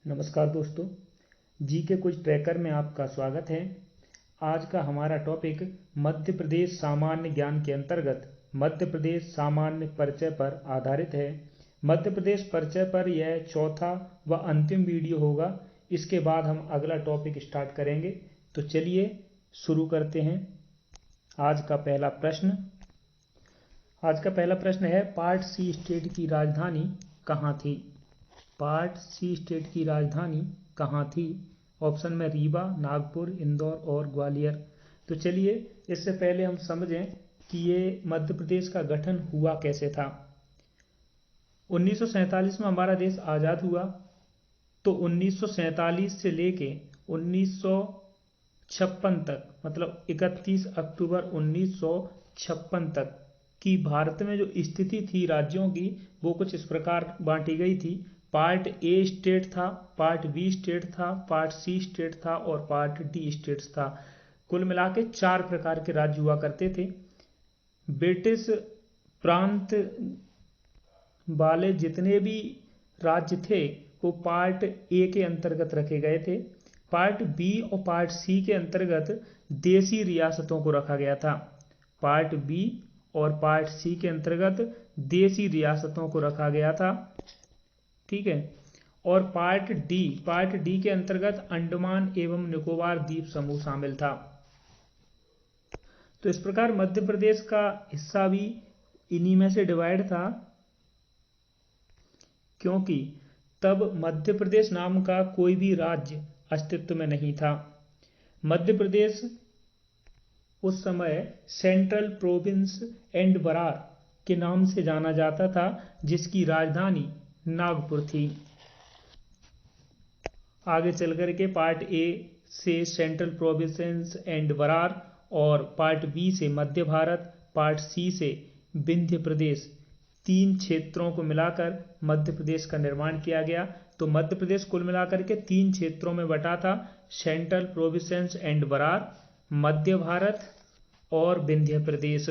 नमस्कार दोस्तों, जीके कुछ ट्रैकर में आपका स्वागत है। आज का हमारा टॉपिक मध्य प्रदेश सामान्य ज्ञान के अंतर्गत मध्य प्रदेश सामान्य परिचय पर आधारित है। मध्य प्रदेश परिचय पर यह चौथा व अंतिम वीडियो होगा। इसके बाद हम अगला टॉपिक स्टार्ट करेंगे। तो चलिए शुरू करते हैं। आज का पहला प्रश्न है, पार्ट सी स्टेट की राजधानी कहाँ थी? पार्ट सी स्टेट की राजधानी कहाँ थी? ऑप्शन में रीवा, नागपुर, इंदौर और ग्वालियर। तो चलिए इससे पहले हम समझें कि ये मध्य प्रदेश का गठन हुआ कैसे था। 1947 में हमारा देश आज़ाद हुआ, तो 1947 से लेके 1956 तक, मतलब 31 अक्टूबर 1956 तक की भारत में जो स्थिति थी राज्यों की, वो कुछ इस प्रकार बांटी गई थी। पार्ट ए स्टेट था, पार्ट बी स्टेट था, पार्ट सी स्टेट था और पार्ट डी स्टेट्स था। कुल मिला के 4 प्रकार के राज्य हुआ करते थे। ब्रिटिश प्रांत वाले जितने भी राज्य थे वो पार्ट ए के अंतर्गत रखे गए थे। पार्ट बी और पार्ट सी के अंतर्गत देसी रियासतों को रखा गया था। पार्ट बी और पार्ट सी के अंतर्गत देसी रियासतों को रखा गया था, ठीक है। और पार्ट डी के अंतर्गत अंडमान एवं निकोबार द्वीप समूह शामिल था। तो इस प्रकार मध्य प्रदेश का हिस्सा भी इन्हीं में से डिवाइड था, क्योंकि तब मध्य प्रदेश नाम का कोई भी राज्य अस्तित्व में नहीं था। मध्य प्रदेश उस समय सेंट्रल प्रोविंस एंड बरार के नाम से जाना जाता था, जिसकी राजधानी नागपुर थी। आगे चल कर के पार्ट ए से सेंट्रल प्रोविंस एंड बरार, और पार्ट बी से मध्य भारत, पार्ट सी से विंध्य प्रदेश, 3 क्षेत्रों को मिलाकर मध्य प्रदेश का निर्माण किया गया। तो मध्य प्रदेश कुल मिलाकर के 3 क्षेत्रों में बटा था, सेंट्रल प्रोविंस एंड बरार, मध्य भारत और विंध्य प्रदेश,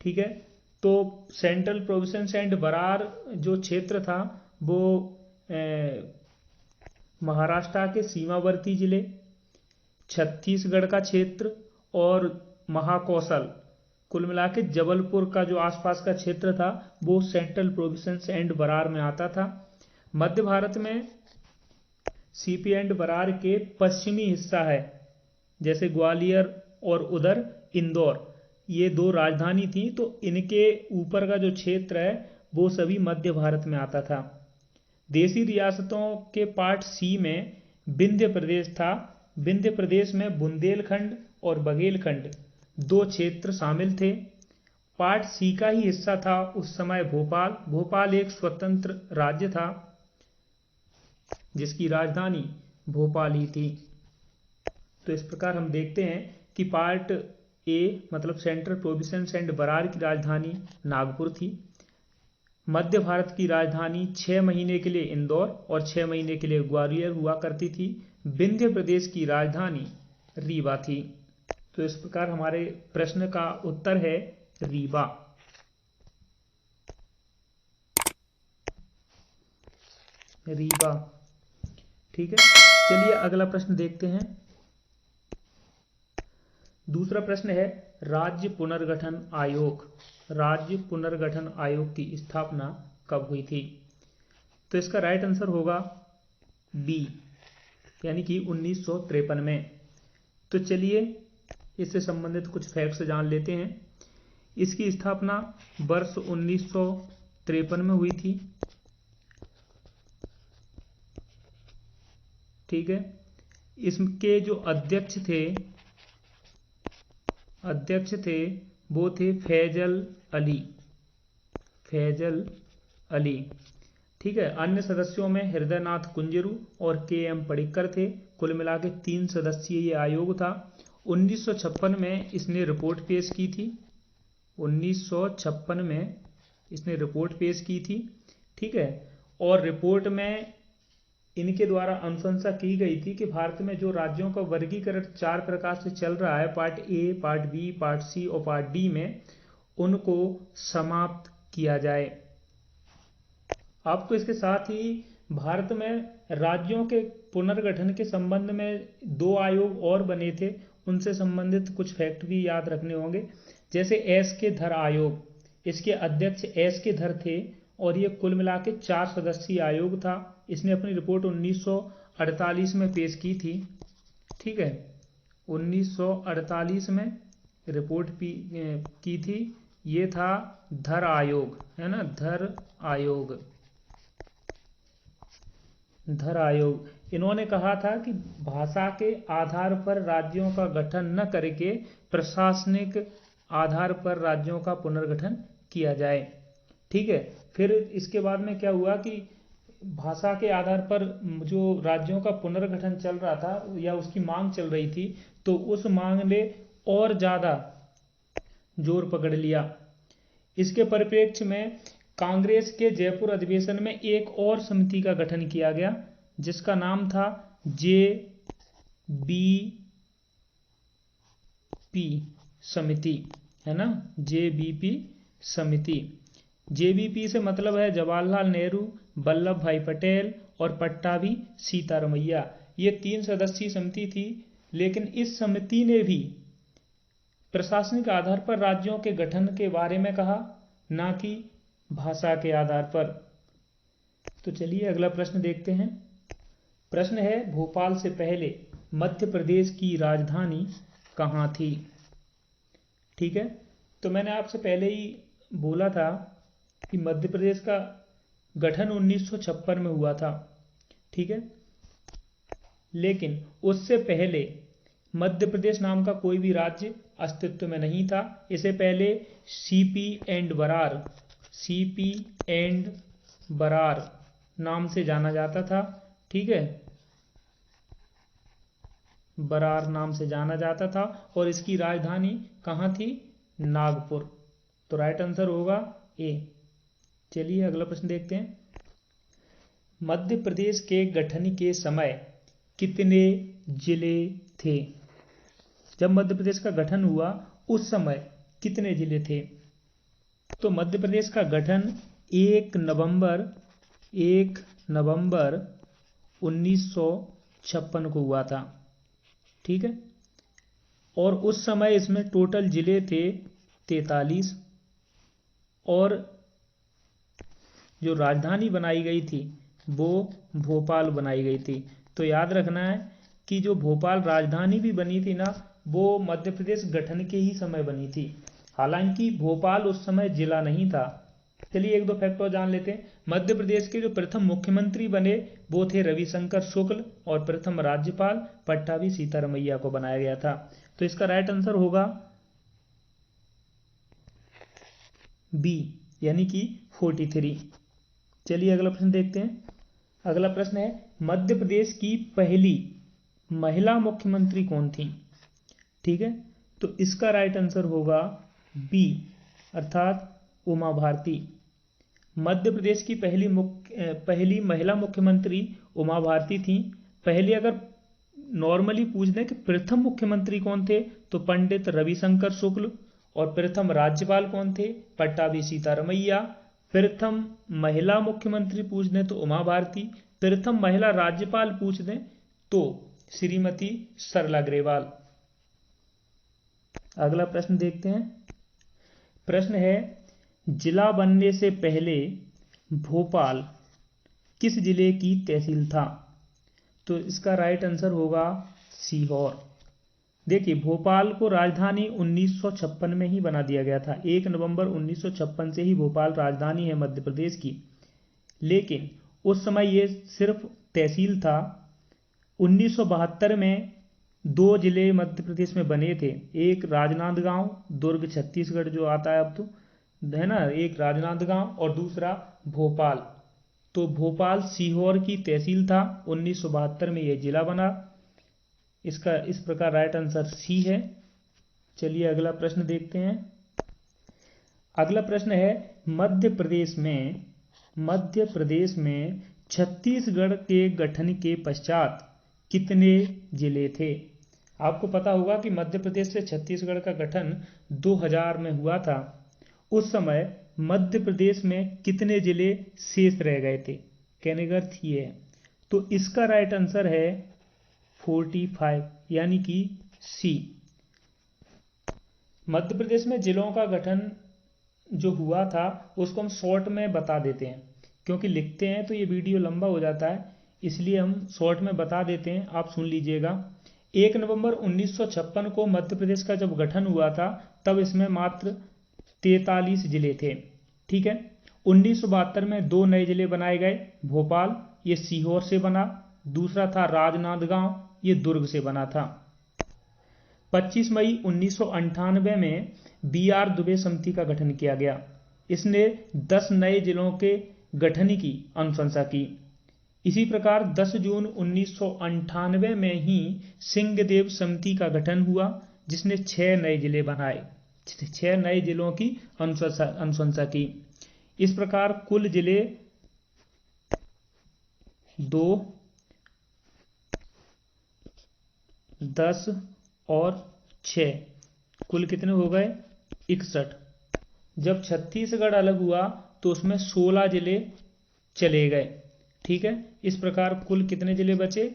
ठीक है। तो सेंट्रल प्रोविंस एंड बरार जो क्षेत्र था वो महाराष्ट्र के सीमावर्ती जिले, छत्तीसगढ़ का क्षेत्र और महाकौशल, कुल मिला के जबलपुर का जो आसपास का क्षेत्र था वो सेंट्रल प्रोविंस एंड बरार में आता था। मध्य भारत में सीपी एंड बरार के पश्चिमी हिस्सा है, जैसे ग्वालियर और उधर इंदौर, ये 2 राजधानी थी। तो इनके ऊपर का जो क्षेत्र है वो सभी मध्य भारत में आता था। देसी रियासतों के पार्ट सी में विंध्य प्रदेश था। विंध्य प्रदेश में बुंदेलखंड और बघेलखंड 2 क्षेत्र शामिल थे। पार्ट सी का ही हिस्सा था उस समय भोपाल एक स्वतंत्र राज्य था, जिसकी राजधानी भोपाल ही थी। तो इस प्रकार हम देखते हैं कि पार्ट ए मतलब सेंट्रल प्रोविंस एंड बरार की राजधानी नागपुर थी। मध्य भारत की राजधानी 6 महीने के लिए इंदौर और 6 महीने के लिए ग्वालियर हुआ करती थी। विंध्य प्रदेश की राजधानी रीवा थी। तो इस प्रकार हमारे प्रश्न का उत्तर है रीवा। रीवा, ठीक है। चलिए अगला प्रश्न देखते हैं। दूसरा प्रश्न है, राज्य पुनर्गठन आयोग की स्थापना कब हुई थी? तो इसका राइट आंसर होगा बी, यानी कि 1953 में। तो चलिए इससे संबंधित कुछ फैक्ट्स जान लेते हैं। इसकी स्थापना वर्ष 1953 में हुई थी, ठीक है। इसके जो अध्यक्ष थे वो थे फैजल अली, ठीक है। अन्य सदस्यों में हृदयनाथ कुंजरू और के.एम. पडिक्कर थे। कुल मिला के 3 सदस्यीय ये आयोग था। 1956 में इसने रिपोर्ट पेश की थी। 1956 में इसने रिपोर्ट पेश की थी, ठीक है। और रिपोर्ट में इनके द्वारा अनुशंसा की गई थी कि भारत में जो राज्यों का वर्गीकरण 4 प्रकार से चल रहा है, part A, part B, part C और पार्ट डी में, उनको समाप्त किया जाए। आपको इसके साथ ही भारत में राज्यों के पुनर्गठन के संबंध में 2 आयोग और बने थे, उनसे संबंधित कुछ फैक्ट भी याद रखने होंगे। जैसे एस के धर आयोग, इसके अध्यक्ष एस के धर थे और ये कुल मिला के 4 सदस्यीय आयोग था। इसने अपनी रिपोर्ट 1948 में पेश की थी। ठीक है, 1948 में रिपोर्ट की थी। ये था धर आयोग, है ना, धर आयोग। धर आयोग इन्होंने कहा था कि भाषा के आधार पर राज्यों का गठन न करके प्रशासनिक आधार पर राज्यों का पुनर्गठन किया जाए। ठीक है, फिर इसके बाद में क्या हुआ कि भाषा के आधार पर जो राज्यों का पुनर्गठन चल रहा था या उसकी मांग चल रही थी, तो उस मांग ने और ज़्यादा जोर पकड़ लिया। इसके परिप्रेक्ष्य में कांग्रेस के जयपुर अधिवेशन में एक और समिति का गठन किया गया, जिसका नाम था JBP समिति, है ना, JBP समिति। JBP से मतलब है जवाहरलाल नेहरू, वल्लभ भाई पटेल और पट्टाभी सीतारमैया। ये 3 सदस्यीय समिति थी, लेकिन इस समिति ने भी प्रशासनिक आधार पर राज्यों के गठन के बारे में कहा, ना कि भाषा के आधार पर। तो चलिए अगला प्रश्न देखते हैं। प्रश्न है, भोपाल से पहले मध्य प्रदेश की राजधानी कहाँ थी? ठीक है, तो मैंने आपसे पहले ही बोला था कि मध्य प्रदेश का गठन 1956 में हुआ था। ठीक है, लेकिन उससे पहले मध्य प्रदेश नाम का कोई भी राज्य अस्तित्व में नहीं था। इसे पहले सीपी एंड बरार नाम से जाना जाता था। ठीक है, बरार नाम से जाना जाता था और इसकी राजधानी कहाँ थी? नागपुर। तो राइट आंसर होगा ए। चलिए अगला प्रश्न देखते हैं। मध्य प्रदेश के गठन के समय कितने जिले थे? जब मध्य प्रदेश का गठन हुआ उस समय कितने जिले थे? तो मध्य प्रदेश का गठन 1 नवंबर 1956 को हुआ था। ठीक है, और उस समय इसमें टोटल जिले थे 43 और जो राजधानी बनाई गई थी वो भोपाल बनाई गई थी। तो याद रखना है कि जो भोपाल राजधानी भी बनी थी ना, वो मध्य प्रदेश गठन के ही समय बनी थी। हालांकि भोपाल उस समय जिला नहीं था। चलिए 1-2 फैक्ट और जान लेते हैं। मध्य प्रदेश के जो प्रथम मुख्यमंत्री बने वो थे रविशंकर शुक्ल और प्रथम राज्यपाल पट्टाभी सीतारमैया को बनाया गया था। तो इसका राइट आंसर होगा बी, यानी कि 43। चलिए अगला प्रश्न देखते हैं। अगला प्रश्न है, मध्य प्रदेश की पहली महिला मुख्यमंत्री कौन थी? ठीक है, तो इसका राइट आंसर होगा बी, अर्थात उमा भारती। मध्य प्रदेश की पहली महिला मुख्यमंत्री उमा भारती थी। पहले अगर नॉर्मली पूछ दें कि प्रथम मुख्यमंत्री कौन थे, तो पंडित रविशंकर शुक्ल, और प्रथम राज्यपाल कौन थे? पट्टाभी सीतारमैया। प्रथम महिला मुख्यमंत्री पूछ दें तो उमा भारती। प्रथम महिला राज्यपाल पूछ दें तो श्रीमती सरला ग्रेवाल। अगला प्रश्न देखते हैं। प्रश्न है, जिला बनने से पहले भोपाल किस जिले की तहसील था? तो इसका राइट आंसर होगा सीहोर। देखिए, भोपाल को राजधानी 1956 में ही बना दिया गया था। 1 नवंबर 1956 से ही भोपाल राजधानी है मध्य प्रदेश की, लेकिन उस समय ये सिर्फ तहसील था। 1972 में 2 जिले मध्य प्रदेश में बने थे, एक राजनांदगांव, दुर्ग छत्तीसगढ़ जो आता है अब तो, है ना, एक राजनांदगांव और दूसरा भोपाल। तो भोपाल सीहोर की तहसील था। 1972 में यह जिला बना। इसका इस प्रकार राइट आंसर सी है। चलिए अगला प्रश्न देखते हैं। अगला प्रश्न है, मध्य प्रदेश में छत्तीसगढ़ के गठन के पश्चात कितने जिले थे? आपको पता होगा कि मध्य प्रदेश से छत्तीसगढ़ का गठन 2000 में हुआ था। उस समय मध्य प्रदेश में कितने जिले शेष रह गए थे? कैनेगर्थ ये है। तो इसका राइट आंसर है 45 यानी कि सी। मध्य प्रदेश में जिलों का गठन जो हुआ था उसको हम शॉर्ट में बता देते हैं, क्योंकि लिखते हैं तो ये वीडियो लंबा हो जाता है, इसलिए हम शॉर्ट में बता देते हैं। आप सुन लीजिएगा। 1 नवंबर 1956 को मध्य प्रदेश का जब गठन हुआ था तब इसमें मात्र 43 जिले थे। ठीक है। 1972 में 2 नए जिले बनाए गए। भोपाल, ये सीहोर से बना। दूसरा था राजनांदगांव, ये दुर्ग से बना था। 25 मई 1998 में BR दुबे समिति का गठन किया गया। इसने 10 नए जिलों के गठन की अनुशंसा की। इसी प्रकार 10 जून 1998 में ही सिंहदेव समिति का गठन हुआ, जिसने 6 नए जिले बनाए, 6 नए जिलों की अनुशंसा की। इस प्रकार कुल जिले 2, 10 और 6, कुल कितने हो गए? 61। जब छत्तीसगढ़ अलग हुआ तो उसमें 16 जिले चले गए। ठीक है। इस प्रकार कुल कितने जिले बचे?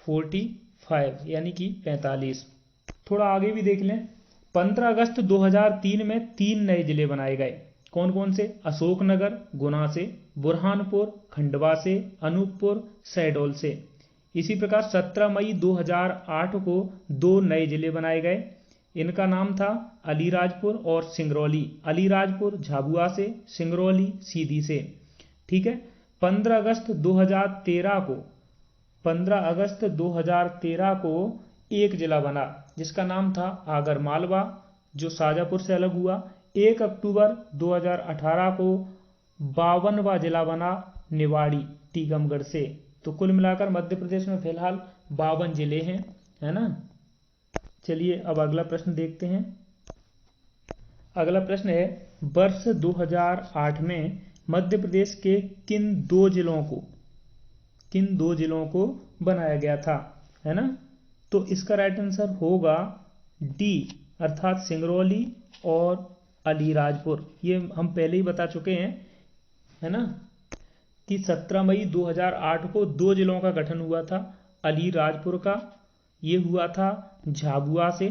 45 यानी कि 45। थोड़ा आगे भी देख लें। 15 अगस्त 2003 में 3 नए जिले बनाए गए। कौन कौन से? अशोकनगर गुना से, बुरहानपुर खंडवा से, अनूपपुर शहडोल से। इसी प्रकार 17 मई 2008 को 2 नए जिले बनाए गए। इनका नाम था अलीराजपुर और सिंगरौली। अलीराजपुर झाबुआ से, सिंगरौली सीधी से। ठीक है। 15 अगस्त 2013 को एक जिला बना जिसका नाम था आगर मालवा, जो शाजापुर से अलग हुआ। 1 अक्टूबर 2018 को 52वां जिला बना निवाड़ी टीकमगढ़ से। तो कुल मिलाकर मध्य प्रदेश में फिलहाल 52 जिले हैं, है ना। चलिए अब अगला प्रश्न देखते हैं। अगला प्रश्न है, वर्ष 2008 में मध्य प्रदेश के किन दो जिलों को बनाया गया था, है ना। तो इसका राइट आंसर होगा डी, अर्थात सिंगरौली और अलीराजपुर। ये हम पहले ही बता चुके हैं, है ना, कि 17 मई 2008 को 2 जिलों का गठन हुआ था। अलीराजपुर का ये हुआ था झाबुआ से,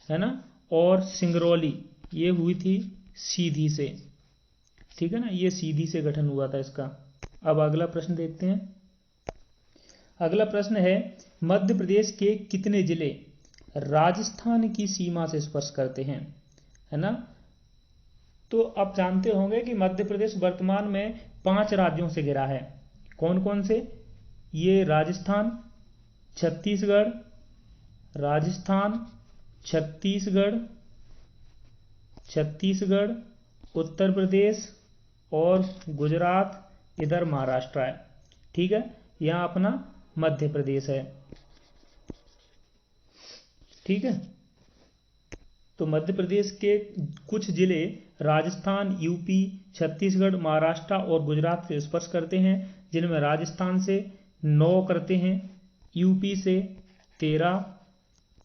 है ना, और सिंगरौली ये हुई थी सीधी से। ठीक है ना, ये सीधी से गठन हुआ था इसका। अब अगला प्रश्न देखते हैं। अगला प्रश्न है, मध्य प्रदेश के कितने जिले राजस्थान की सीमा से स्पर्श करते हैं, है ना। तो आप जानते होंगे कि मध्य प्रदेश वर्तमान में 5 राज्यों से घिरा है। कौन कौन से? ये राजस्थान, छत्तीसगढ़, उत्तर प्रदेश और गुजरात, इधर महाराष्ट्र है। ठीक है। यहाँ अपना मध्य प्रदेश है। ठीक है। तो मध्य प्रदेश के कुछ जिले राजस्थान, यूपी, छत्तीसगढ़, महाराष्ट्र और गुजरात से स्पर्श करते हैं, जिनमें राजस्थान से 9 करते हैं, यूपी से 13,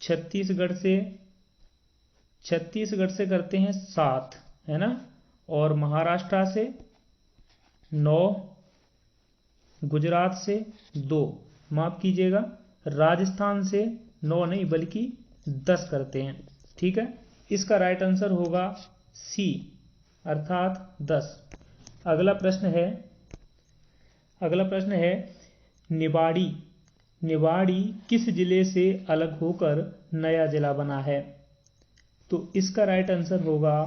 छत्तीसगढ़ से करते हैं 7, है ना, और महाराष्ट्र से 9, गुजरात से 2, माफ कीजिएगा, राजस्थान से 9 नहीं बल्कि 10 करते हैं। ठीक है। इसका राइट आंसर होगा सी, अर्थात 10। अगला प्रश्न है निवाड़ी किस जिले से अलग होकर नया जिला बना है। तो इसका राइट आंसर होगा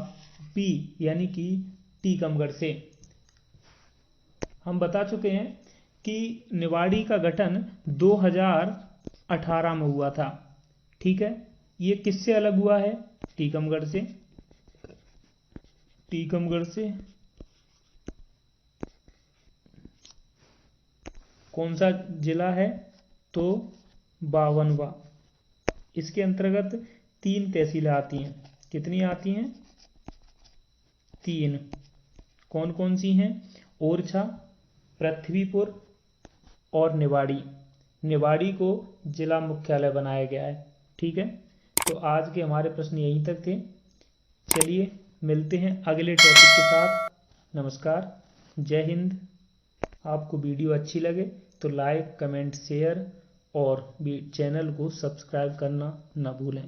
बी, यानी कि टीकमगढ़ से। हम बता चुके हैं कि निवाड़ी का गठन 2018 में हुआ था। ठीक है। ये किससे अलग हुआ है? टीकमगढ़ से। कौन सा जिला है? तो 52वां। इसके अंतर्गत 3 तहसीलें आती हैं। कितनी आती हैं? 3। कौन कौन सी हैं? ओरछा, पृथ्वीपुर और निवाड़ी को जिला मुख्यालय बनाया गया है। ठीक है। तो आज के हमारे प्रश्न यहीं तक थे। चलिए मिलते हैं अगले टॉपिक के साथ। नमस्कार। जय हिंद। आपको वीडियो अच्छी लगे तो लाइक, कमेंट, शेयर और भी चैनल को सब्सक्राइब करना ना भूलें।